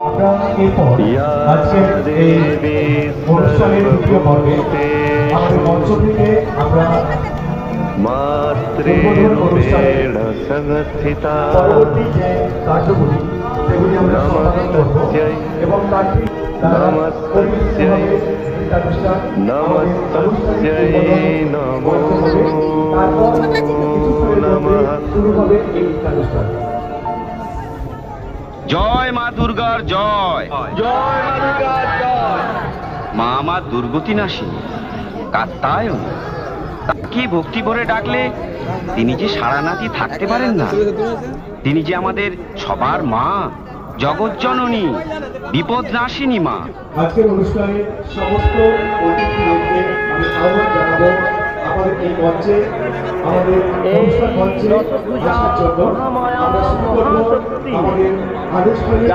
আমরা এরপর আজকের এই অনুষ্ঠানের দ্বিতীয় পর্বে আমাদের মঞ্চ থেকে আমরা পরবর্তী যে কার্যগুলি সেগুলি আমরা সমাধান করব এবং তার ঠিক দ্বারা শুরু হবে এই অনুষ্ঠান। জয় মা দুর্গার জয়, জয় মা দুর্গার জয়। মা আমার দুর্গতি নাশিনী কাত্যায়ন, তাকে ভক্তি ভরে ডাকলে তিনি যে সারা নাতি থাকতে পারেন না। তিনি যে আমাদের সবার মা, জগজ্জননী, বিপদ নাশিনী মা। আজকের অনুষ্ঠানে সমস্ত অতিথিদেরকে আমি আহ্বান জানাবো আমাদের এই মঞ্চে, আমাদের অনুষ্ঠান মঞ্চে আসার জন্য। আমরা শুরু করবো আমাদের আনুষ্ঠানিক